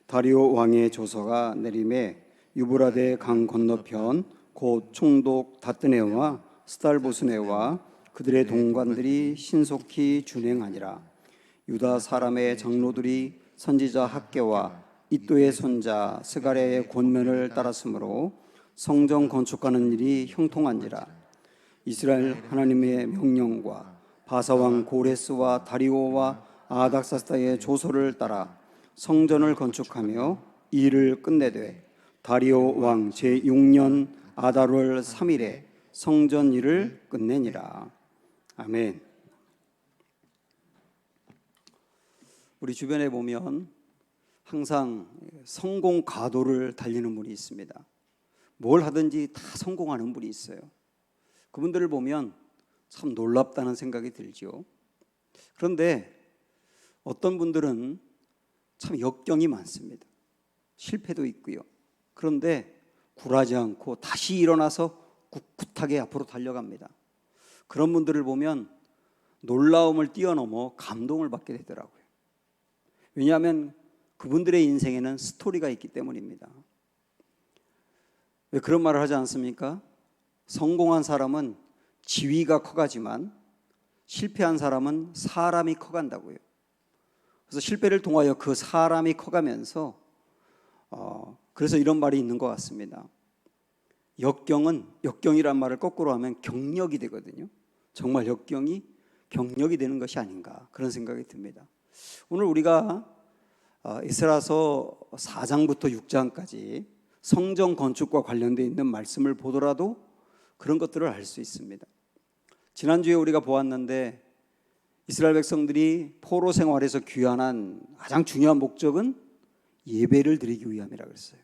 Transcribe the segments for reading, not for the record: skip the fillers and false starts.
다리오 왕의 조서가 내림에 유브라데 강 건너편 곧 총독 다뜨네와 스달보스네와 그들의 동관들이 신속히 준행하니라. 유다 사람의 장로들이 선지자 학개와 이또의 손자 스가랴의 권면을 따랐으므로 성전 건축하는 일이 형통한지라. 이스라엘 하나님의 명령과 바사왕 고레스와 다리오와 아닥사스다의 조서를 따라 성전을 건축하며 일을 끝내되 다리오 왕 제6년 아달월 3일에 성전 일을 끝내니라. 아멘. 우리 주변에 보면 항상 성공 가도를 달리는 분이 있습니다. 뭘 하든지 다 성공하는 분이 있어요. 그분들을 보면 참 놀랍다는 생각이 들죠. 그런데 어떤 분들은 참 역경이 많습니다. 실패도 있고요. 그런데 굴하지 않고 다시 일어나서 꿋꿋하게 앞으로 달려갑니다. 그런 분들을 보면 놀라움을 뛰어넘어 감동을 받게 되더라고요. 왜냐하면 그분들의 인생에는 스토리가 있기 때문입니다. 왜 그런 말을 하지 않습니까? 성공한 사람은 지위가 커가지만 실패한 사람은 사람이 커간다고요. 그래서 실패를 통하여 그 사람이 커가면서 그래서 이런 말이 있는 것 같습니다. 역경이란 말을 거꾸로 하면 경력이 되거든요. 정말 역경이 경력이 되는 것이 아닌가 그런 생각이 듭니다. 오늘 우리가 에스라서 4장부터 6장까지 성전 건축과 관련되어 있는 말씀을 보더라도 그런 것들을 알 수 있습니다. 지난주에 우리가 보았는데 이스라엘 백성들이 포로 생활에서 귀환한 가장 중요한 목적은 예배를 드리기 위함이라 그랬어요.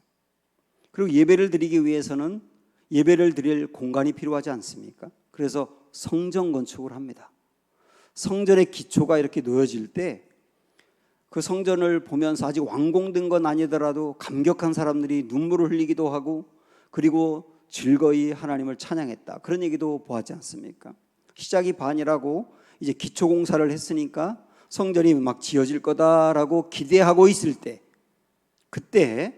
그리고 예배를 드리기 위해서는 예배를 드릴 공간이 필요하지 않습니까? 그래서 성전 건축을 합니다. 성전의 기초가 이렇게 놓여질 때 그 성전을 보면서 아직 완공된 건 아니더라도 감격한 사람들이 눈물을 흘리기도 하고 그리고 즐거이 하나님을 찬양했다. 그런 얘기도 보았지 않습니까? 시작이 반이라고 이제 기초 공사를 했으니까 성전이 막 지어질 거다라고 기대하고 있을 때 그때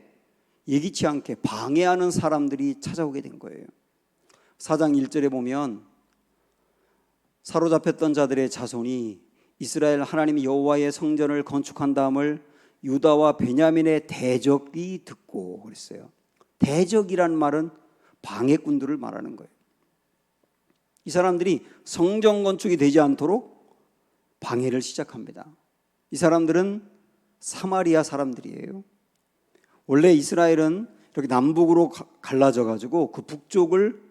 예기치 않게 방해하는 사람들이 찾아오게 된 거예요. 4장 1절에 보면 사로잡혔던 자들의 자손이 이스라엘 하나님 여호와의 성전을 건축한 다음을 유다와 베냐민의 대적이 듣고 그랬어요. 대적이란 말은 방해꾼들을 말하는 거예요. 이 사람들이 성전 건축이 되지 않도록 방해를 시작합니다. 이 사람들은 사마리아 사람들이에요. 원래 이스라엘은 이렇게 남북으로 갈라져 가지고 그 북쪽을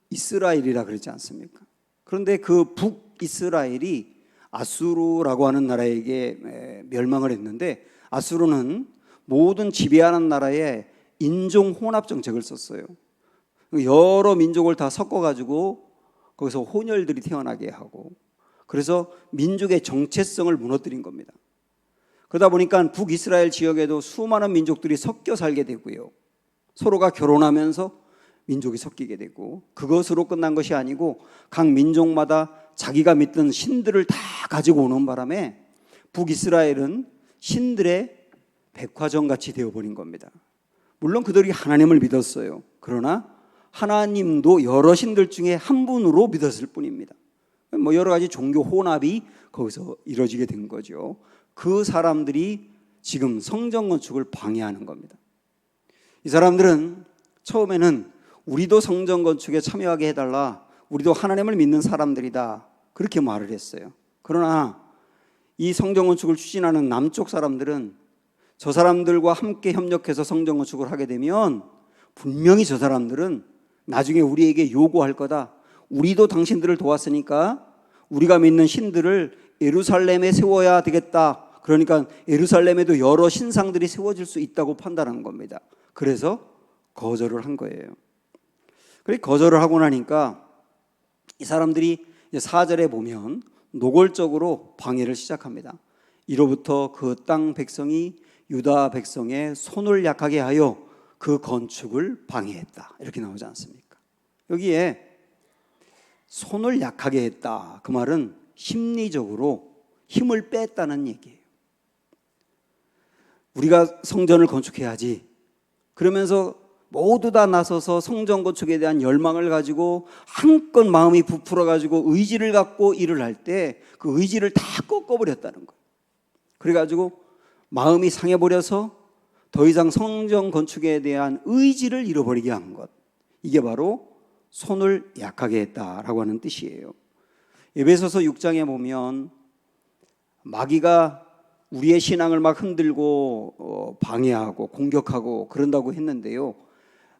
이스라엘이라 그러지 않습니까? 그런데 그 북이스라엘이 아수르라고 하는 나라에게 멸망을 했는데 아수르는 모든 지배하는 나라에 인종 혼합 정책을 썼어요. 여러 민족을 다 섞어가지고 거기서 혼혈들이 태어나게 하고 그래서 민족의 정체성을 무너뜨린 겁니다. 그러다 보니까 북이스라엘 지역에도 수많은 민족들이 섞여 살게 되고요. 서로가 결혼하면서 민족이 섞이게 되고 그것으로 끝난 것이 아니고 각 민족마다 자기가 믿던 신들을 다 가지고 오는 바람에 북이스라엘은 신들의 백화점같이 되어버린 겁니다. 물론 그들이 하나님을 믿었어요. 그러나 하나님도 여러 신들 중에 한 분으로 믿었을 뿐입니다. 뭐 여러 가지 종교 혼합이 거기서 이루어지게 된 거죠. 그 사람들이 지금 성전 건축을 방해하는 겁니다. 이 사람들은 처음에는 우리도 성전 건축에 참여하게 해달라, 우리도 하나님을 믿는 사람들이다 그렇게 말을 했어요. 그러나 이 성전 건축을 추진하는 남쪽 사람들은 저 사람들과 함께 협력해서 성전 건축을 하게 되면 분명히 저 사람들은 나중에 우리에게 요구할 거다. 우리도 당신들을 도왔으니까 우리가 믿는 신들을 예루살렘에 세워야 되겠다. 그러니까 예루살렘에도 여러 신상들이 세워질 수 있다고 판단한 겁니다. 그래서 거절을 한 거예요. 그렇게 거절을 하고 나니까 이 사람들이 4절에 보면 노골적으로 방해를 시작합니다. 이로부터 그 땅 백성이 유다 백성의 손을 약하게 하여 그 건축을 방해했다. 이렇게 나오지 않습니까? 여기에 손을 약하게 했다. 그 말은 심리적으로 힘을 뺐다는 얘기예요. 우리가 성전을 건축해야지. 그러면서 모두 다 나서서 성전 건축에 대한 열망을 가지고 한껏 마음이 부풀어 가지고 의지를 갖고 일을 할 때 그 의지를 다 꺾어버렸다는 거예요. 그래가지고 마음이 상해버려서 더 이상 성전 건축에 대한 의지를 잃어버리게 한 것, 이게 바로 손을 약하게 했다라고 하는 뜻이에요. 에베소서 6장에 보면 마귀가 우리의 신앙을 막 흔들고 방해하고 공격하고 그런다고 했는데요,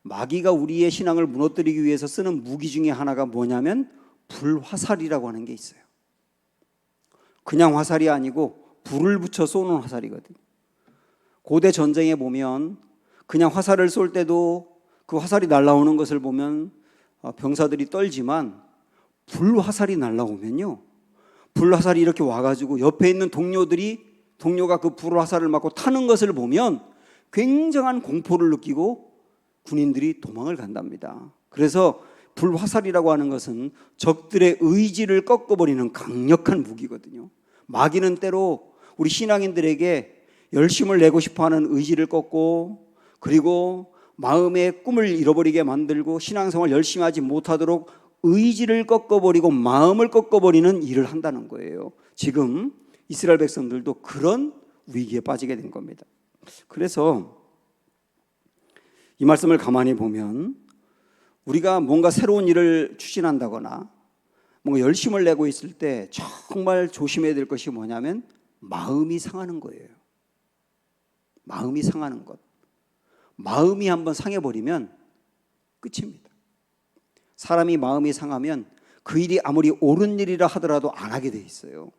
마귀가 우리의 신앙을 무너뜨리기 위해서 쓰는 무기 중에 하나가 뭐냐면 불화살이라고 하는 게 있어요. 그냥 화살이 아니고 불을 붙여 쏘는 화살이거든요. 고대 전쟁에 보면 그냥 화살을 쏠 때도 그 화살이 날아오는 것을 보면 병사들이 떨지만 불화살이 날아오면요, 불화살이 이렇게 와가지고 옆에 있는 동료가 그 불화살을 맞고 타는 것을 보면 굉장한 공포를 느끼고 군인들이 도망을 간답니다. 그래서 불화살이라고 하는 것은 적들의 의지를 꺾어버리는 강력한 무기거든요. 마귀는 때로 우리 신앙인들에게 열심을 내고 싶어하는 의지를 꺾고, 그리고 마음의 꿈을 잃어버리게 만들고 신앙생활 열심히 하지 못하도록 의지를 꺾어버리고 마음을 꺾어버리는 일을 한다는 거예요. 지금 이스라엘 백성들도 그런 위기에 빠지게 된 겁니다. 그래서 이 말씀을 가만히 보면 우리가 뭔가 새로운 일을 추진한다거나 뭔가 열심을 내고 있을 때 정말 조심해야 될 것이 뭐냐면 마음이 상하는 거예요. 마음이 상하는 것. 마음이 한번 상해버리면 끝입니다. 사람이 마음이 상하면 그 일이 아무리 옳은 일이라 하더라도 안 하게 돼 있어요.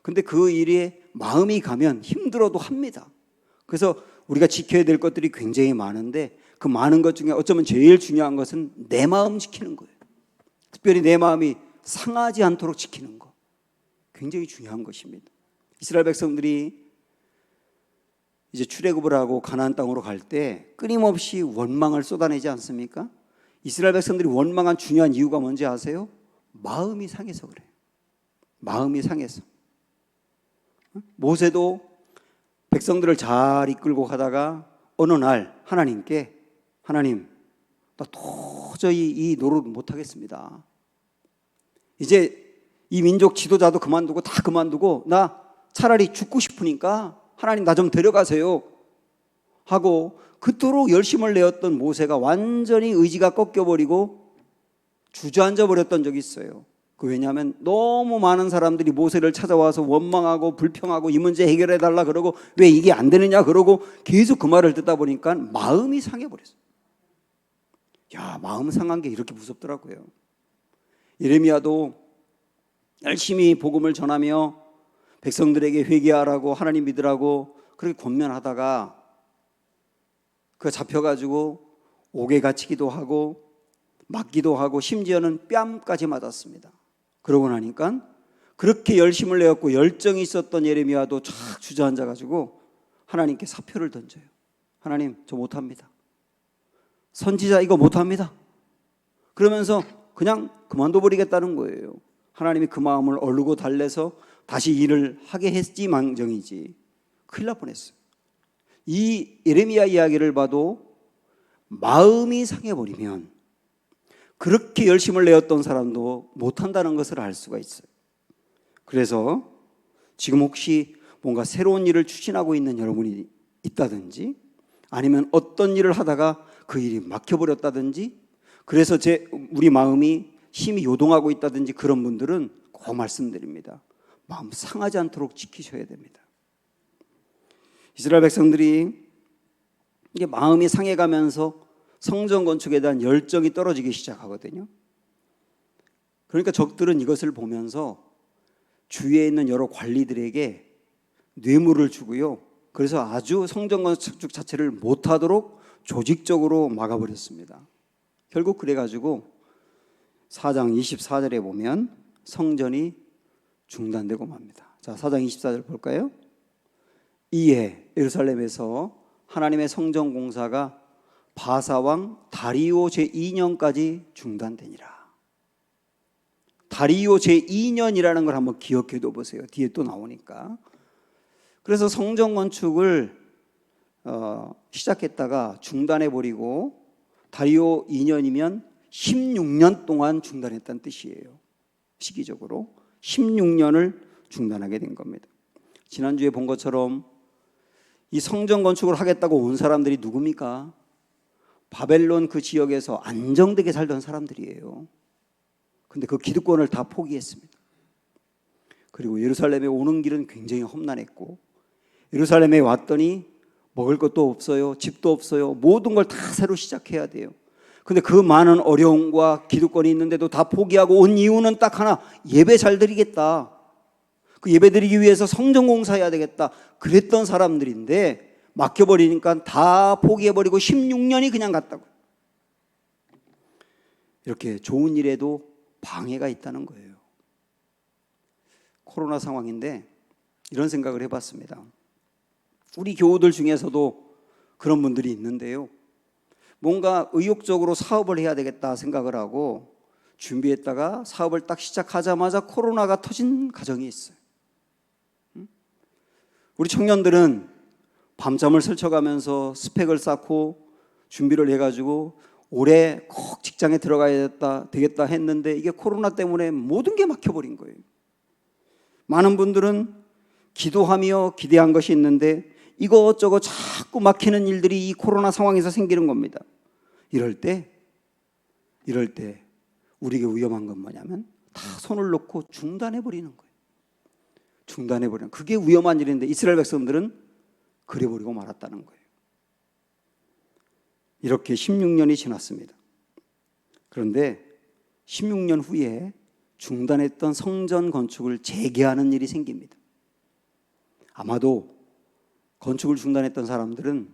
근데 그 일이 마음이 가면 힘들어도 합니다. 그래서 우리가 지켜야 될 것들이 굉장히 많은데 그 많은 것 중에 어쩌면 제일 중요한 것은 내 마음 지키는 거예요. 특별히 내 마음이 상하지 않도록 지키는 것, 굉장히 중요한 것입니다. 이스라엘 백성들이 이제 출애굽을 하고 가나안 땅으로 갈 때 끊임없이 원망을 쏟아내지 않습니까? 이스라엘 백성들이 원망한 중요한 이유가 뭔지 아세요? 마음이 상해서 그래요. 마음이 상해서. 모세도 백성들을 잘 이끌고 가다가 어느 날 하나님께, 하나님, 나 도저히 이 노릇 못하겠습니다. 이제 이 민족 지도자도 그만두고 다 그만두고 나 차라리 죽고 싶으니까 하나님 나 좀 데려가세요 하고 그토록 열심을 내었던 모세가 완전히 의지가 꺾여버리고 주저앉아 버렸던 적이 있어요. 왜냐하면 너무 많은 사람들이 모세를 찾아와서 원망하고 불평하고 이 문제 해결해 달라 그러고 왜 이게 안 되느냐 그러고 계속 그 말을 듣다 보니까 마음이 상해버렸어요. 야, 마음 상한 게 이렇게 무섭더라고요. 예레미야도 열심히 복음을 전하며 백성들에게 회개하라고 하나님 믿으라고 그렇게 권면하다가 그 잡혀가지고 옥에 갇히기도 하고 맞기도 하고 심지어는 뺨까지 맞았습니다. 그러고 나니까 그렇게 열심을 내었고 열정이 있었던 예레미야도 쫙 주저앉아가지고 하나님께 사표를 던져요. 하나님, 저 못합니다. 선지자 이거 못합니다. 그러면서 그냥 그만둬버리겠다는 거예요. 하나님이 그 마음을 얼르고 달래서 다시 일을 하게 했지만정이지 큰일 날 뻔했어요. 이 예레미야 이야기를 봐도 마음이 상해버리면 그렇게 열심을 내었던 사람도 못한다는 것을 알 수가 있어요. 그래서 지금 혹시 뭔가 새로운 일을 추진하고 있는 여러분이 있다든지 아니면 어떤 일을 하다가 그 일이 막혀버렸다든지 그래서 우리 마음이 힘이 요동하고 있다든지 그런 분들은 꼭 말씀드립니다. 마음 상하지 않도록 지키셔야 됩니다. 이스라엘 백성들이 이게 마음이 상해가면서 성전 건축에 대한 열정이 떨어지기 시작하거든요. 그러니까 적들은 이것을 보면서 주위에 있는 여러 관리들에게 뇌물을 주고요. 그래서 아주 성전 건축 자체를 못하도록 조직적으로 막아버렸습니다. 결국 그래가지고 4장 24절에 보면 성전이 중단되고 맙니다. 자, 4장 24절 볼까요? 이에 예루살렘에서 하나님의 성전 공사가 바사왕 다리오 제2년까지 중단되니라. 다리오 제2년이라는 걸 한번 기억해 둬 보세요. 뒤에 또 나오니까. 그래서 성전 건축을 시작했다가 중단해버리고 다리오 2년이면 16년 동안 중단했다는 뜻이에요. 시기적으로 16년을 중단하게 된 겁니다. 지난주에 본 것처럼 이 성전 건축을 하겠다고 온 사람들이 누굽니까? 바벨론 그 지역에서 안정되게 살던 사람들이에요. 근데 그 기득권을 다 포기했습니다. 그리고 예루살렘에 오는 길은 굉장히 험난했고, 예루살렘에 왔더니 먹을 것도 없어요. 집도 없어요. 모든 걸 다 새로 시작해야 돼요. 근데 그 많은 어려움과 기득권이 있는데도 다 포기하고 온 이유는 딱 하나, 예배 잘 드리겠다. 그 예배 드리기 위해서 성전 공사해야 되겠다. 그랬던 사람들인데 막혀버리니까 다 포기해버리고 16년이 그냥 갔다고. 이렇게 좋은 일에도 방해가 있다는 거예요. 코로나 상황인데 이런 생각을 해봤습니다. 우리 교우들 중에서도 그런 분들이 있는데요. 뭔가 의욕적으로 사업을 해야 되겠다 생각을 하고 준비했다가 사업을 딱 시작하자마자 코로나가 터진 가정이 있어요. 우리 청년들은 밤잠을 설쳐가면서 스펙을 쌓고 준비를 해가지고 올해 꼭 직장에 들어가야 되겠다 했는데 이게 코로나 때문에 모든 게 막혀버린 거예요. 많은 분들은 기도하며 기대한 것이 있는데 이것저것 자꾸 막히는 일들이 이 코로나 상황에서 생기는 겁니다. 이럴 때 우리에게 위험한 건 뭐냐면 다 손을 놓고 중단해버리는 거예요. 중단해버리는, 그게 위험한 일인데 이스라엘 백성들은 그래버리고 말았다는 거예요. 이렇게 16년이 지났습니다. 그런데 16년 후에 중단했던 성전 건축을 재개하는 일이 생깁니다. 아마도 건축을 중단했던 사람들은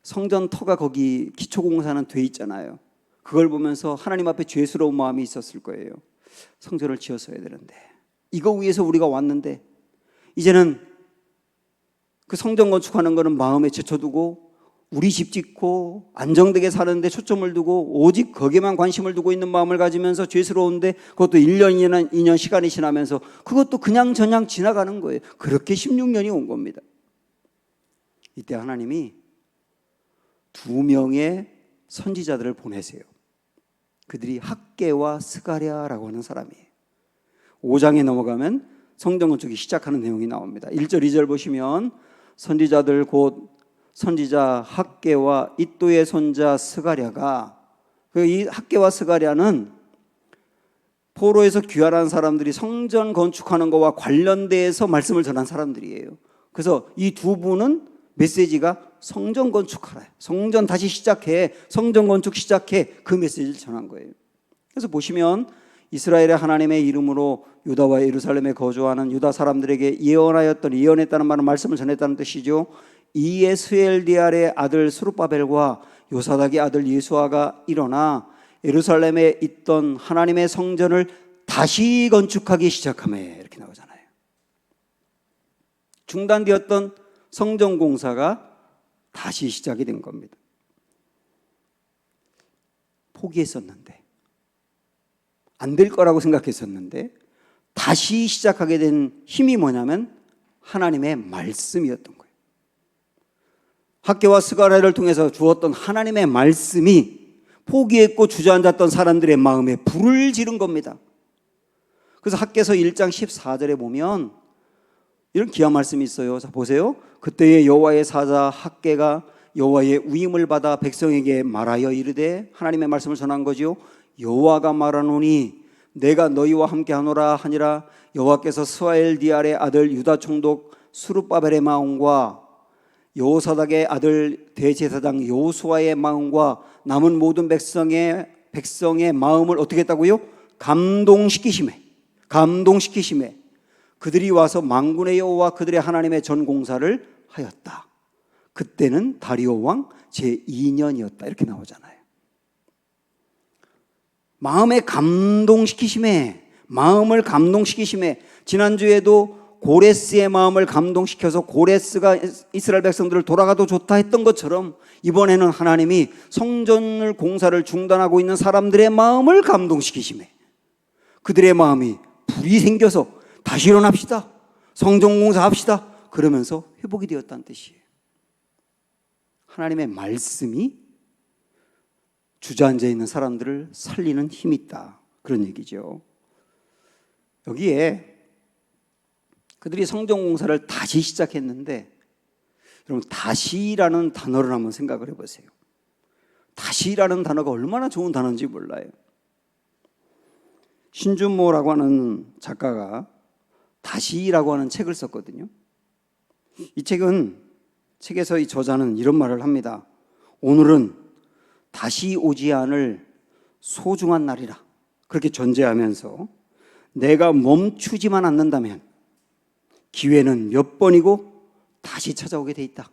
성전 터가 거기 기초공사는 돼 있잖아요. 그걸 보면서 하나님 앞에 죄스러운 마음이 있었을 거예요. 성전을 지었어야 되는데, 이거 위해서 우리가 왔는데 이제는 그 성전 건축하는 거는 마음에 제쳐두고 우리 집 짓고 안정되게 사는데 초점을 두고 오직 거기에만 관심을 두고 있는 마음을 가지면서 죄스러운데 그것도 1년, 2년 시간이 지나면서 그것도 그냥 저냥 지나가는 거예요. 그렇게 16년이 온 겁니다. 이때 하나님이 2명의 선지자들을 보내세요. 그들이 학개와 스가랴라고 하는 사람이에요. 5장에 넘어가면 성전 건축이 시작하는 내용이 나옵니다. 1절, 2절 보시면 선지자들 곧 선지자 학개와 이또의 손자 스가랴가, 이 학개와 스가랴는 포로에서 귀환한 사람들이 성전 건축하는 것과 관련돼서 말씀을 전한 사람들이에요. 그래서 이 두 분은 메시지가 성전 건축하라, 성전 다시 시작해, 성전 건축 시작해, 그 메시지를 전한 거예요. 그래서 보시면 이스라엘의 하나님의 이름으로 유다와 예루살렘에 거주하는 유다 사람들에게 예언했다는 말은 말씀을 전했다는 뜻이죠. 이에스엘디알의 아들 스룹바벨과 요사닥의 아들 예수아가 일어나 예루살렘에 있던 하나님의 성전을 다시 건축하기 시작하매, 이렇게 나오잖아요. 중단되었던 성전 공사가 다시 시작이 된 겁니다. 포기했었는데, 안 될 거라고 생각했었는데 다시 시작하게 된 힘이 뭐냐면 하나님의 말씀이었던 거예요. 학개와 스가랴를 통해서 주었던 하나님의 말씀이 포기했고 주저앉았던 사람들의 마음에 불을 지른 겁니다. 그래서 학개서 1장 14절에 보면 이런 귀한 말씀이 있어요. 자, 보세요. 그때의 여호와의 사자 학개가 여호와의 위임을 받아 백성에게 말하여 이르되, 하나님의 말씀을 전한 거죠. 여호와가 말하노니 내가 너희와 함께 하노라 하니라. 여호와께서 스와엘디알의 아들 유다 총독 스룹바벨의 마음과 여호사닥의 아들 대제사장 여호수아의 마음과 남은 모든 백성의 마음을 어떻게 했다고요? 감동시키심에 그들이 와서 만군의 여호와 그들의 하나님의 전공사를 하였다. 그때는 다리오 왕 제2년이었다. 이렇게 나오잖아요. 마음을 감동시키심에, 지난주에도 고레스의 마음을 감동시켜서 고레스가 이스라엘 백성들을 돌아가도 좋다 했던 것처럼 이번에는 하나님이 성전을 공사를 중단하고 있는 사람들의 마음을 감동시키심에 그들의 마음이 불이 생겨서 다시 일어납시다, 성전 공사합시다, 그러면서 회복이 되었다는 뜻이에요. 하나님의 말씀이 주저앉아 있는 사람들을 살리는 힘이 있다. 그런 얘기죠. 여기에 그들이 성전 공사를 다시 시작했는데, 여러분 다시라는 단어를 한번 생각을 해보세요. 다시라는 단어가 얼마나 좋은 단어인지 몰라요. 신준모라고 하는 작가가 다시라고 하는 책을 썼거든요. 이 책에서 이 저자는 이런 말을 합니다. 오늘은 다시 오지 않을 소중한 날이라. 그렇게 전제하면서 내가 멈추지만 않는다면 기회는 몇 번이고 다시 찾아오게 돼 있다.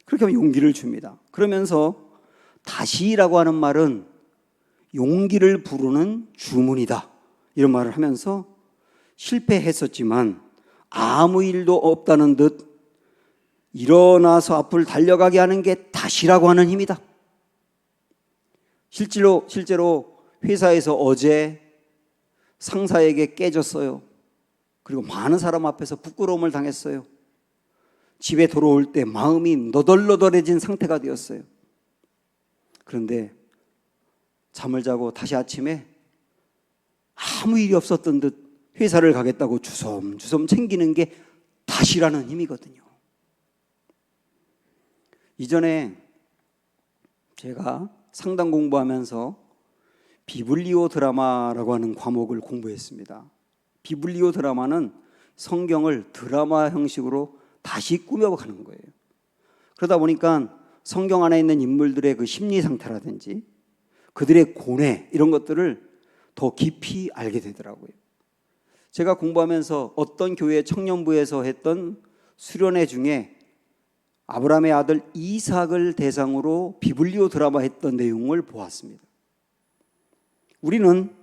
그렇게 하면 용기를 줍니다. 그러면서 다시라고 하는 말은 용기를 부르는 주문이다. 이런 말을 하면서 실패했었지만 아무 일도 없다는 듯 일어나서 앞을 달려가게 하는 게 다시라고 하는 힘이다. 실제로 회사에서 어제 상사에게 깨졌어요. 그리고 많은 사람 앞에서 부끄러움을 당했어요. 집에 돌아올 때 마음이 너덜너덜해진 상태가 되었어요. 그런데 잠을 자고 다시 아침에 아무 일이 없었던 듯 회사를 가겠다고 주섬주섬 챙기는 게 다시라는 힘이거든요. 이전에 제가 상담 공부하면서 비블리오 드라마라고 하는 과목을 공부했습니다. 비블리오 드라마는 성경을 드라마 형식으로 다시 꾸며가는 거예요. 그러다 보니까 성경 안에 있는 인물들의 그 심리 상태라든지 그들의 고뇌 이런 것들을 더 깊이 알게 되더라고요. 제가 공부하면서 어떤 교회 청년부에서 했던 수련회 중에 아브라함의 아들 이삭을 대상으로 비블리오 드라마 했던 내용을 보았습니다. 우리는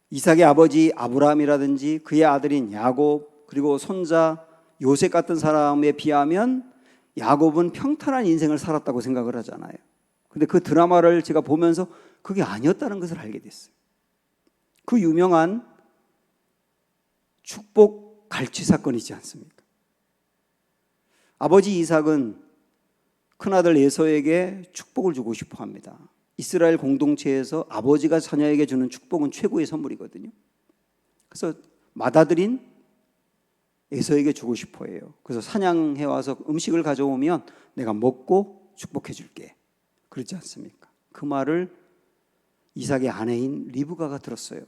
이삭의 아버지 아브라함이라든지 그의 아들인 야곱 그리고 손자 요셉 같은 사람에 비하면 야곱은 평탄한 인생을 살았다고 생각을 하잖아요. 근데 그 드라마를 제가 보면서 그게 아니었다는 것을 알게 됐어요. 그 유명한 축복 갈취 사건이지 않습니까? 아버지 이삭은 큰아들 에서에게 축복을 주고 싶어 합니다. 이스라엘 공동체에서 아버지가 자녀에게 주는 축복은 최고의 선물이거든요. 그래서 맏아들인 에서에게 주고 싶어 해요. 그래서 사냥해 와서 음식을 가져오면 내가 먹고 축복해 줄게. 그렇지 않습니까? 그 말을 이삭의 아내인 리브가가 들었어요.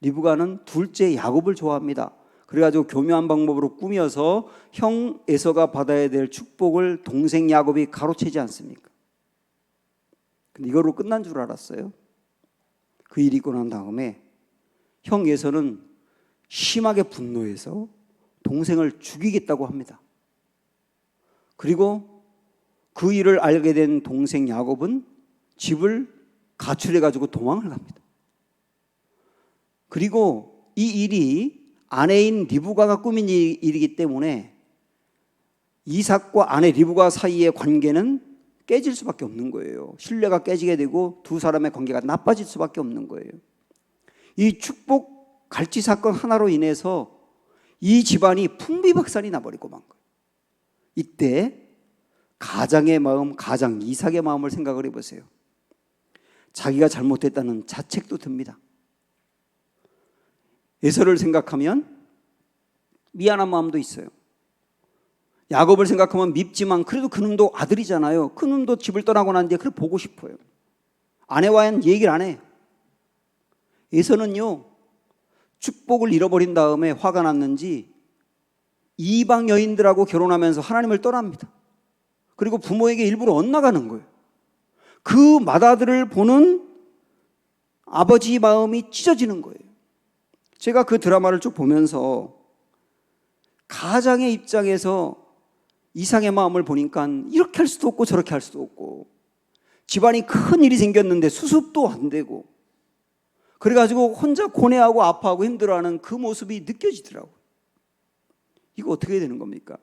리브가는 둘째 야곱을 좋아합니다. 그래가지고 교묘한 방법으로 꾸며서 형 에서가 받아야 될 축복을 동생 야곱이 가로채지 않습니까? 근데 이걸로 끝난 줄 알았어요. 그 일이 있고 난 다음에 형 에서는 심하게 분노해서 동생을 죽이겠다고 합니다. 그리고 그 일을 알게 된 동생 야곱은 집을 가출해가지고 도망을 갑니다. 그리고 이 일이 아내인 리브가가 꾸민 일이기 때문에 이삭과 아내 리브가 사이의 관계는 깨질 수밖에 없는 거예요. 신뢰가 깨지게 되고 두 사람의 관계가 나빠질 수밖에 없는 거예요. 이 축복 갈취 사건 하나로 인해서 이 집안이 풍비박산이 나버리고 만 거예요. 이때 가장의 마음, 가장 이삭의 마음을 생각을 해보세요. 자기가 잘못했다는 자책도 듭니다. 에서를 생각하면 미안한 마음도 있어요. 야곱을 생각하면 밉지만 그래도 그놈도 아들이잖아요. 그놈도 집을 떠나고 난 뒤에 그걸 보고 싶어요. 아내와는 얘기를 안 해요. 에서는요, 축복을 잃어버린 다음에 화가 났는지 이방 여인들하고 결혼하면서 하나님을 떠납니다. 그리고 부모에게 일부러 엇나가는 거예요. 그 맏아들을 보는 아버지 마음이 찢어지는 거예요. 제가 그 드라마를 쭉 보면서 가장의 입장에서 이삭의 마음을 보니까 이렇게 할 수도 없고 저렇게 할 수도 없고 집안이 큰 일이 생겼는데 수습도 안 되고 그래가지고 혼자 고뇌하고 아파하고 힘들어하는 그 모습이 느껴지더라고요. 이거 어떻게 해야 되는 겁니까?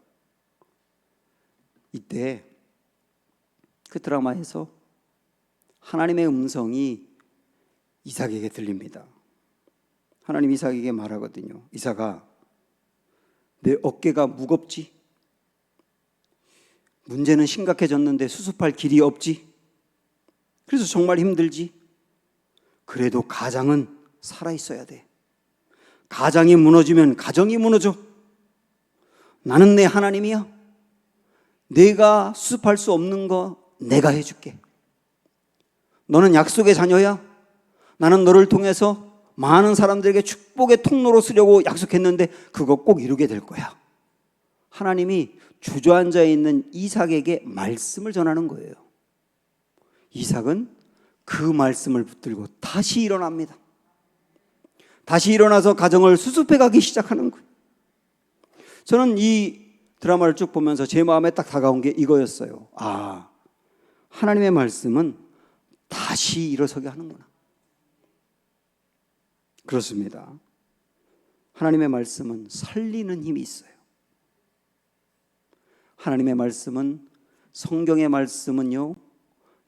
이때 그 드라마에서 하나님의 음성이 이삭에게 들립니다. 하나님 이삭에게 말하거든요. 이삭아, 내 어깨가 무겁지? 문제는 심각해졌는데 수습할 길이 없지. 그래서 정말 힘들지. 그래도 가장은 살아있어야 돼. 가장이 무너지면 가정이 무너져. 나는 내 하나님이야. 내가 수습할 수 없는 거 내가 해줄게. 너는 약속의 자녀야. 나는 너를 통해서 많은 사람들에게 축복의 통로로 쓰려고 약속했는데 그거 꼭 이루게 될 거야. 하나님이 주저앉아 있는 이삭에게 말씀을 전하는 거예요. 이삭은 그 말씀을 붙들고 다시 일어납니다. 다시 일어나서 가정을 수습해 가기 시작하는 거예요. 저는 이 드라마를 쭉 보면서 제 마음에 딱 다가온 게 이거였어요. 아, 하나님의 말씀은 다시 일어서게 하는구나. 그렇습니다. 하나님의 말씀은 살리는 힘이 있어요. 하나님의 말씀은, 성경의 말씀은요,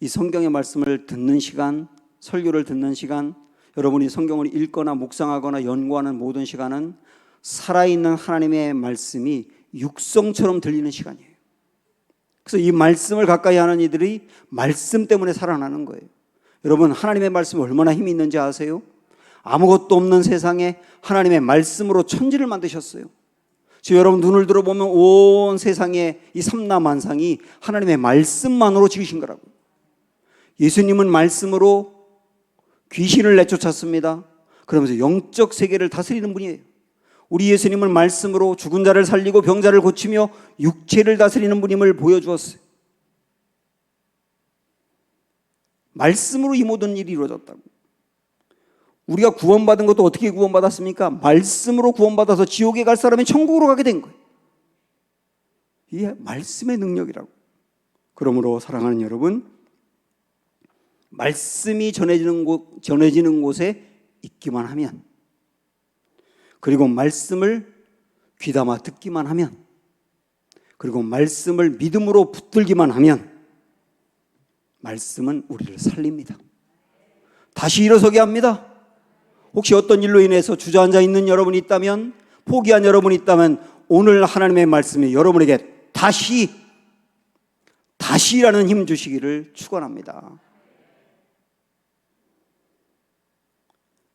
이 성경의 말씀을 듣는 시간, 설교를 듣는 시간, 여러분이 성경을 읽거나 묵상하거나 연구하는 모든 시간은 살아있는 하나님의 말씀이 육성처럼 들리는 시간이에요. 그래서 이 말씀을 가까이 하는 이들이 말씀 때문에 살아나는 거예요. 여러분, 하나님의 말씀이 얼마나 힘이 있는지 아세요? 아무것도 없는 세상에 하나님의 말씀으로 천지를 만드셨어요. 지금 여러분 눈을 들어보면 온 세상의 이 삼라만상이 하나님의 말씀만으로 지으신 거라고요. 예수님은 말씀으로 귀신을 내쫓았습니다. 그러면서 영적 세계를 다스리는 분이에요. 우리 예수님은 말씀으로 죽은 자를 살리고 병자를 고치며 육체를 다스리는 분임을 보여주었어요. 말씀으로 이 모든 일이 이루어졌다고. 우리가 구원받은 것도 어떻게 구원받았습니까? 말씀으로 구원받아서 지옥에 갈 사람이 천국으로 가게 된 거예요. 이게 말씀의 능력이라고. 그러므로 사랑하는 여러분, 말씀이 전해지는 곳에 있기만 하면, 그리고 말씀을 귀담아 듣기만 하면, 그리고 말씀을 믿음으로 붙들기만 하면 말씀은 우리를 살립니다. 다시 일어서게 합니다. 혹시 어떤 일로 인해서 주저앉아 있는 여러분이 있다면, 포기한 여러분이 있다면 오늘 하나님의 말씀이 여러분에게 다시라는 힘 주시기를 축원합니다.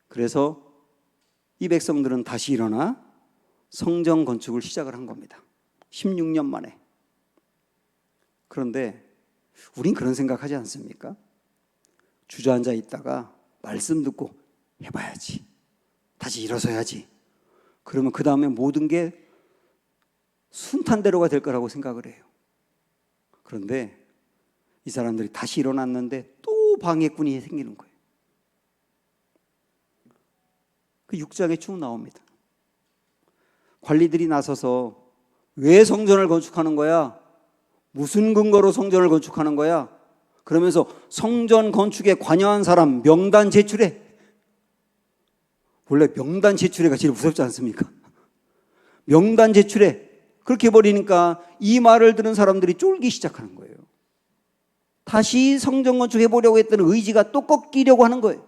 그래서 이 백성들은 다시 일어나 성전 건축을 시작을 한 겁니다. 16년 만에. 그런데 우린 그런 생각하지 않습니까? 주저앉아 있다가 말씀 듣고 해봐야지, 다시 일어서야지, 그러면 그 다음에 모든 게 순탄대로가 될 거라고 생각을 해요. 그런데 이 사람들이 다시 일어났는데 또 방해꾼이 생기는 거예요. 그 6장에 쭉 나옵니다. 관리들이 나서서 왜 성전을 건축하는 거야? 무슨 근거로 성전을 건축하는 거야? 그러면서 성전 건축에 관여한 사람 명단 제출해. 원래 명단 제출해가 제일 무섭지 않습니까? 명단 제출해. 그렇게 해버리니까 이 말을 들은 사람들이 쫄기 시작하는 거예요. 다시 성전 건축해보려고 했던 의지가 또 꺾이려고 하는 거예요.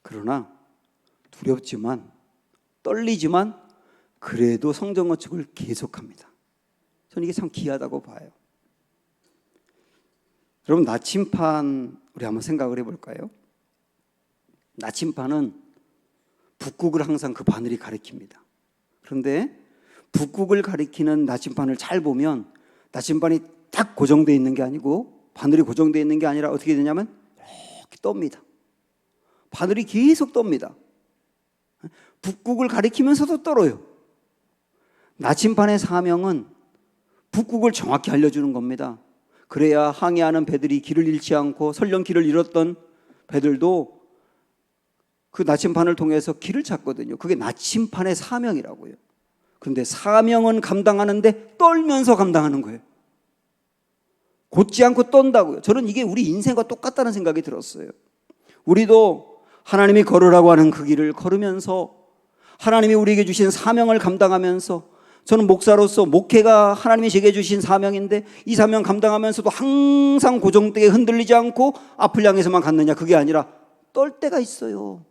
그러나 두렵지만, 떨리지만 그래도 성전 건축을 계속합니다. 저는 이게 참 귀하다고 봐요. 여러분, 나침판 우리 한번 생각을 해볼까요? 나침판은 북극을 항상 그 바늘이 가리킵니다. 그런데 북극을 가리키는 나침판을 잘 보면 나침판이 딱 고정되어 있는 게 아니고, 바늘이 고정되어 있는 게 아니라 어떻게 되냐면 이렇게 떱니다. 바늘이 계속 떱니다. 북극을 가리키면서도 떨어요. 나침판의 사명은 북극을 정확히 알려주는 겁니다. 그래야 항해하는 배들이 길을 잃지 않고, 설령 길을 잃었던 배들도 그 나침판을 통해서 길을 찾거든요. 그게 나침판의 사명이라고요. 그런데 사명은 감당하는데 떨면서 감당하는 거예요. 곧지 않고 떤다고요. 저는 이게 우리 인생과 똑같다는 생각이 들었어요. 우리도 하나님이 걸으라고 하는 그 길을 걸으면서, 하나님이 우리에게 주신 사명을 감당하면서, 저는 목사로서 목회가 하나님이 제게 주신 사명인데 이 사명 감당하면서도 항상 고정되게 흔들리지 않고 앞을 향해서만 갔느냐, 그게 아니라 떨 때가 있어요.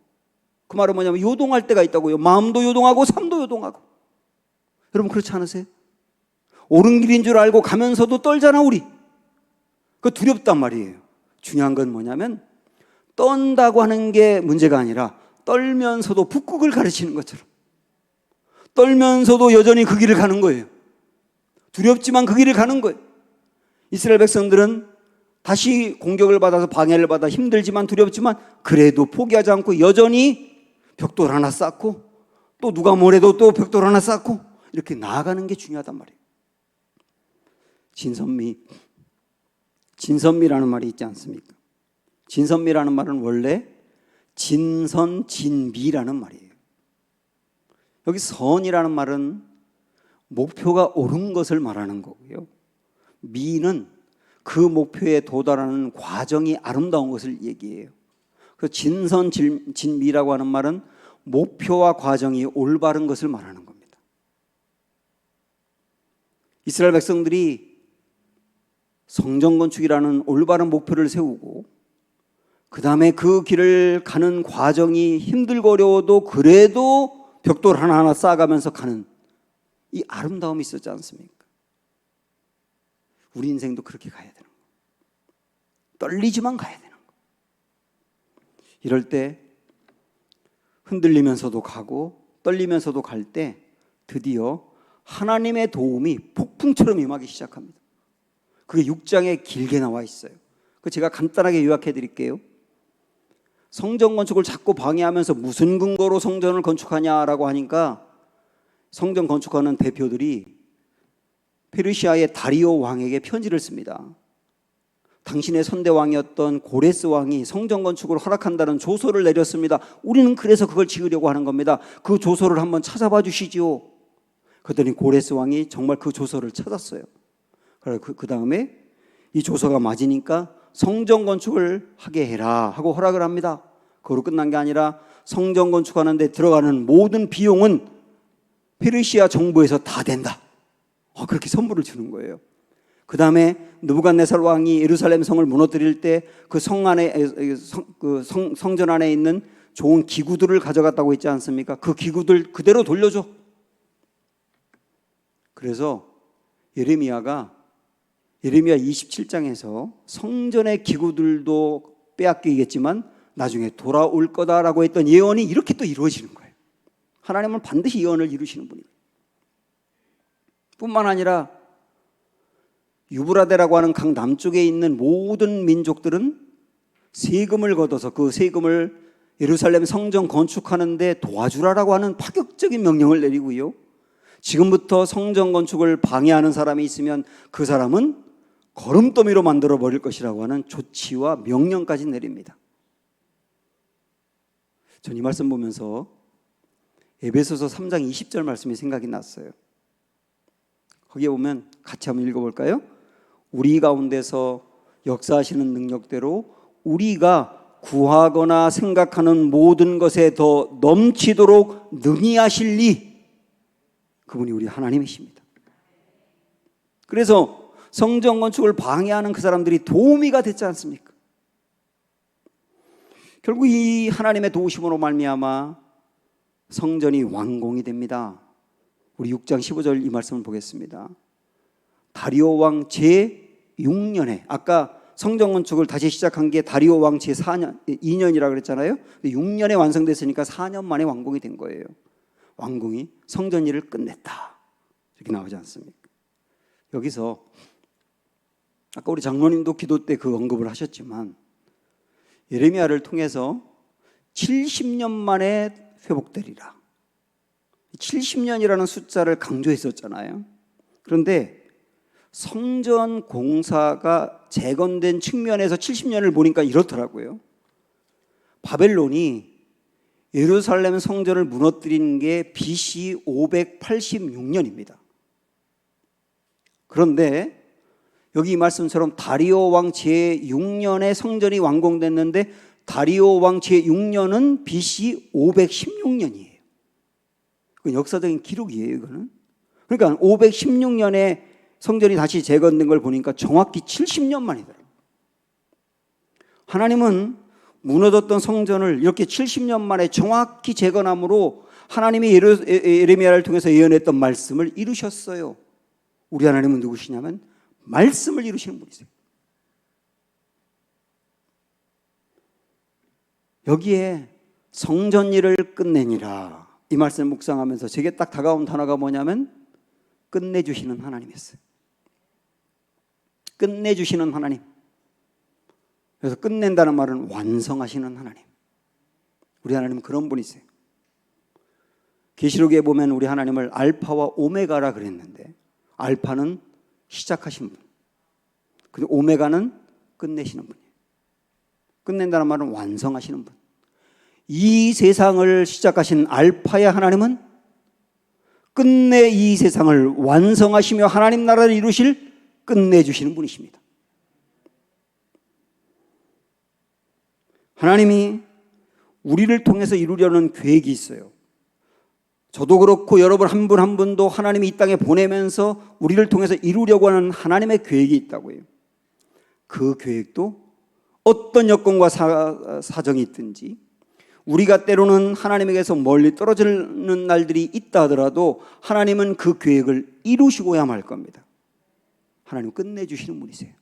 그 말은 뭐냐면 요동할 때가 있다고요. 마음도 요동하고 삶도 요동하고. 여러분 그렇지 않으세요? 옳은 길인 줄 알고 가면서도 떨잖아 우리. 그거 두렵단 말이에요. 중요한 건 뭐냐면 떤다고 하는 게 문제가 아니라 떨면서도 북극을 가르치는 것처럼 떨면서도 여전히 그 길을 가는 거예요. 두렵지만 그 길을 가는 거예요. 이스라엘 백성들은 다시 공격을 받아서 방해를 받아 힘들지만 두렵지만 그래도 포기하지 않고 여전히 벽돌 하나 쌓고 또 누가 뭐래도 또 벽돌 하나 쌓고 이렇게 나아가는 게 중요하단 말이에요. 진선미라는 말이 있지 않습니까? 진선미라는 말은 원래 진선진미라는 말이에요. 여기 선이라는 말은 목표가 옳은 것을 말하는 거고요. 미는 그 목표에 도달하는 과정이 아름다운 것을 얘기해요. 그 진선진미라고 하는 말은 목표와 과정이 올바른 것을 말하는 겁니다. 이스라엘 백성들이 성전 건축이라는 올바른 목표를 세우고 그 다음에 그 길을 가는 과정이 힘들고 어려워도 그래도 벽돌 하나하나 쌓아가면서 가는 이 아름다움이 있었지 않습니까? 우리 인생도 그렇게 가야 되는 거예요. 떨리지만 가야 되는 거예요. 이럴 때 흔들리면서도 가고 떨리면서도 갈 때 드디어 하나님의 도움이 폭풍처럼 임하기 시작합니다. 그게 6장에 길게 나와 있어요. 그 제가 간단하게 요약해 드릴게요. 성전 건축을 자꾸 방해하면서 무슨 근거로 성전을 건축하냐라고 하니까 성전 건축하는 대표들이 페르시아의 다리오 왕에게 편지를 씁니다. 당신의 선대왕이었던 고레스 왕이 성전 건축을 허락한다는 조서를 내렸습니다. 우리는 그래서 그걸 지으려고 하는 겁니다. 그 조서를 한번 찾아봐 주시지요. 그랬더니 고레스 왕이 정말 그 조서를 찾았어요. 그 다음에 이 조서가 맞으니까 성전 건축을 하게 해라 하고 허락을 합니다. 그걸로 끝난 게 아니라 성전 건축하는 데 들어가는 모든 비용은 페르시아 정부에서 다 된다. 그렇게 선물을 주는 거예요. 그 다음에 느부갓네살 왕이 예루살렘 성을 무너뜨릴 때 그 성 안에 성전 안에 있는 좋은 기구들을 가져갔다고 했지 않습니까? 그 기구들 그대로 돌려줘. 그래서 예레미야 27장에서 성전의 기구들도 빼앗기겠지만 나중에 돌아올 거다라고 했던 예언이 이렇게 또 이루어지는 거예요. 하나님은 반드시 예언을 이루시는 분이에요. 뿐만 아니라 유브라데라고 하는 강 남쪽에 있는 모든 민족들은 세금을 걷어서 그 세금을 예루살렘 성전 건축하는 데 도와주라라고 하는 파격적인 명령을 내리고요. 지금부터 성전 건축을 방해하는 사람이 있으면 그 사람은 거름더미로 만들어 버릴 것이라고 하는 조치와 명령까지 내립니다. 전 이 말씀 보면서 에베소서 3장 20절 말씀이 생각이 났어요. 거기에 보면 같이 한번 읽어볼까요? 우리 가운데서 역사하시는 능력대로 우리가 구하거나 생각하는 모든 것에 더 넘치도록 능히 하실리. 그분이 우리 하나님이십니다. 그래서 성전 건축을 방해하는 그 사람들이 도우미가 됐지 않습니까? 결국 이 하나님의 도우심으로 말미암아 성전이 완공이 됩니다. 우리 6장 15절 이 말씀을 보겠습니다. 다리오 왕 제6년에 아까 성전 건축을 다시 시작한 게 다리오 왕 제4년 2년이라고 그랬잖아요. 6년에 완성됐으니까 4년 만에 완공이 된 거예요. 완공이 성전 일을 끝냈다. 이렇게 나오지 않습니까? 여기서 아까 우리 장로님도 기도 때 그 언급을 하셨지만 예레미야를 통해서 70년 만에 회복되리라. 70년이라는 숫자를 강조했었잖아요. 그런데 성전 공사가 재건된 측면에서 70년을 보니까 이렇더라고요. 바벨론이 예루살렘 성전을 무너뜨린 게 BC 586년입니다. 그런데 여기 이 말씀처럼 다리오 왕 제6년에 성전이 완공됐는데 다리오 왕 제6년은 BC 516년이에요. 그건 역사적인 기록이에요, 이거는. 그러니까 516년에 성전이 다시 재건된 걸 보니까 정확히 70년 만이더라고요. 하나님은 무너졌던 성전을 이렇게 70년 만에 정확히 재건함으로 하나님이 예레미야를 통해서 예언했던 말씀을 이루셨어요. 우리 하나님은 누구시냐면 말씀을 이루시는 분이세요. 여기에 성전 일을 끝내니라, 이 말씀을 묵상하면서 제게 딱 다가온 단어가 뭐냐면 끝내주시는 하나님이었어요. 끝내주시는 하나님. 그래서 끝낸다는 말은 완성하시는 하나님. 우리 하나님은 그런 분이세요. 계시록에 보면 우리 하나님을 알파와 오메가라 그랬는데, 알파는 시작하신 분, 근데 오메가는 끝내시는 분이에요. 끝낸다는 말은 완성하시는 분. 이 세상을 시작하신 알파의 하나님은 끝내 이 세상을 완성하시며 하나님 나라를 이루실 끝내주시는 분이십니다. 하나님이 우리를 통해서 이루려는 계획이 있어요. 저도 그렇고 여러분 한 분 한 분도 하나님이 이 땅에 보내면서 우리를 통해서 이루려고 하는 하나님의 계획이 있다고요. 그 계획도 어떤 여건과 사정이 있든지, 우리가 때로는 하나님에게서 멀리 떨어지는 날들이 있다 하더라도 하나님은 그 계획을 이루시고야 말 겁니다. 하나님 끝내주시는 분이세요.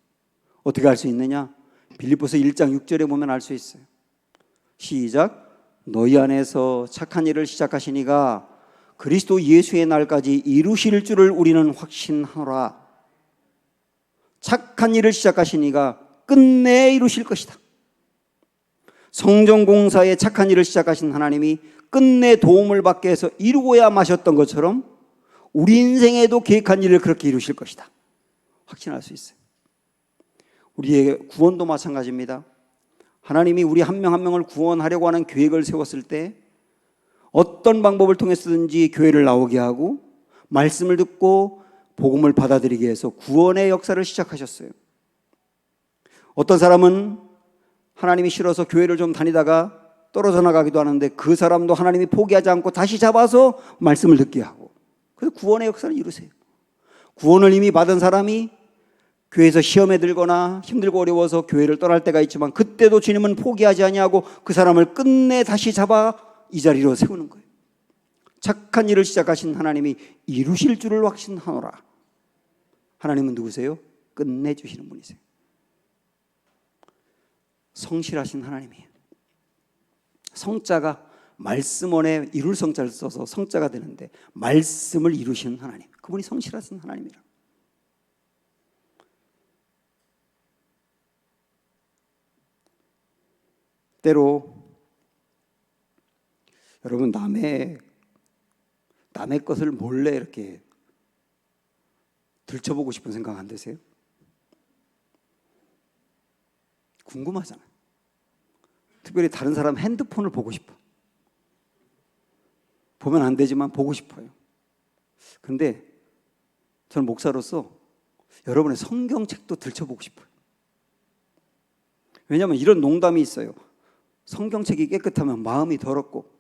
어떻게 알 수 있느냐? 빌립보서 1장 6절에 보면 알 수 있어요. 시작. 너희 안에서 착한 일을 시작하신 이가 그리스도 예수의 날까지 이루실 줄을 우리는 확신하노라. 착한 일을 시작하신 이가 끝내 이루실 것이다. 성전 공사에 착한 일을 시작하신 하나님이 끝내 도움을 받게 해서 이루고야 마셨던 것처럼 우리 인생에도 계획한 일을 그렇게 이루실 것이다. 확신할 수 있어요. 우리의 구원도 마찬가지입니다. 하나님이 우리 한 명 한 명을 구원하려고 하는 계획을 세웠을 때 어떤 방법을 통해서든지 교회를 나오게 하고 말씀을 듣고 복음을 받아들이게 해서 구원의 역사를 시작하셨어요. 어떤 사람은 하나님이 싫어서 교회를 좀 다니다가 떨어져 나가기도 하는데 그 사람도 하나님이 포기하지 않고 다시 잡아서 말씀을 듣게 하고, 그래서 구원의 역사를 이루세요. 구원을 이미 받은 사람이 교회에서 시험에 들거나 힘들고 어려워서 교회를 떠날 때가 있지만 그때도 주님은 포기하지 아니하고 그 사람을 끝내 다시 잡아 이 자리로 세우는 거예요. 착한 일을 시작하신 하나님이 이루실 줄을 확신하노라. 하나님은 누구세요? 끝내주시는 분이세요. 성실하신 하나님이에요. 성자가 말씀원에 이룰 성자를 써서 성자가 되는데 말씀을 이루시는 하나님, 그분이 성실하신 하나님이라. 때로 여러분 남의 것을 몰래 이렇게 들춰보고 싶은 생각 안 드세요? 궁금하잖아요. 특별히 다른 사람 핸드폰을 보고 싶어. 보면 안 되지만 보고 싶어요. 그런데 저는 목사로서 여러분의 성경책도 들춰보고 싶어요. 왜냐하면 이런 농담이 있어요. 성경책이 깨끗하면 마음이 더럽고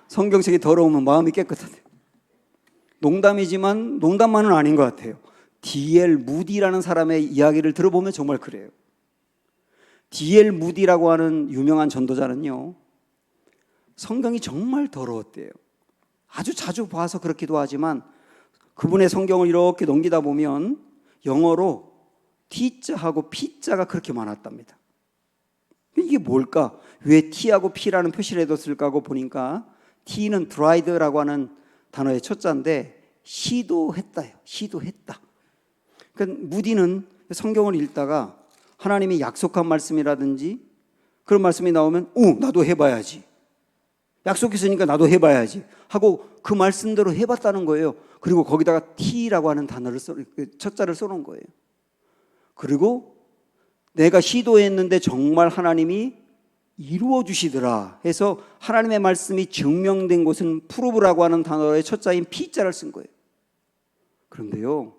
성경책이 더러우면 마음이 깨끗하대요. 농담이지만 농담만은 아닌 것 같아요. D.L. 무디라는 사람의 이야기를 들어보면 정말 그래요. D.L. 무디라고 하는 유명한 전도자는요, 성경이 정말 더러웠대요. 아주 자주 봐서 그렇기도 하지만 그분의 성경을 이렇게 넘기다 보면 영어로 T자하고 P자가 그렇게 많았답니다. 이게 뭘까? 왜 T하고 P라는 표시를 해뒀을까 하고 보니까 T는 tried라고 하는 단어의 첫자인데 시도했다요. 시도했다. 그러니까 무디는 성경을 읽다가 하나님이 약속한 말씀이라든지 그런 말씀이 나오면 나도 해봐야지. 약속했으니까 나도 해봐야지 하고 그 말씀대로 해봤다는 거예요. 그리고 거기다가 T라고 하는 단어를 첫자를 써놓은 거예요. 그리고 내가 시도했는데 정말 하나님이 이루어 주시더라 해서 하나님의 말씀이 증명된 곳은 프로브라고 하는 단어의 첫자인 P자를 쓴 거예요. 그런데요,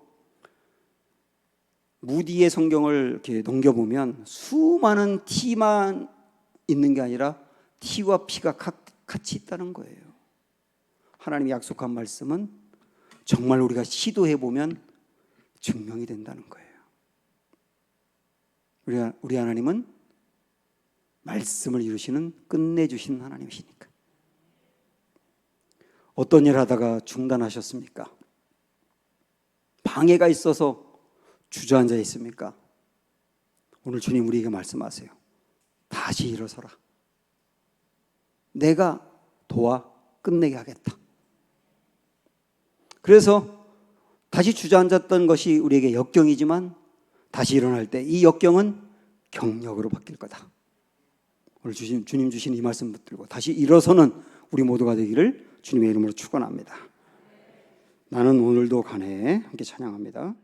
무디의 성경을 이렇게 넘겨보면 수많은 T만 있는 게 아니라 T와 P가 같이 있다는 거예요. 하나님이 약속한 말씀은 정말 우리가 시도해보면 증명이 된다는 거예요. 우리 하나님은 말씀을 이루시는 끝내주시는 하나님이시니까. 어떤 일 하다가 중단하셨습니까? 방해가 있어서 주저앉아 있습니까? 오늘 주님 우리에게 말씀하세요. 다시 일어서라. 내가 도와 끝내게 하겠다. 그래서 다시 주저앉았던 것이 우리에게 역경이지만 다시 일어날 때 이 역경은 경력으로 바뀔 거다. 오늘 주님 주신 이 말씀 붙들고 다시 일어서는 우리 모두가 되기를 주님의 이름으로 축원합니다. 나는 오늘도 가네. 함께 찬양합니다.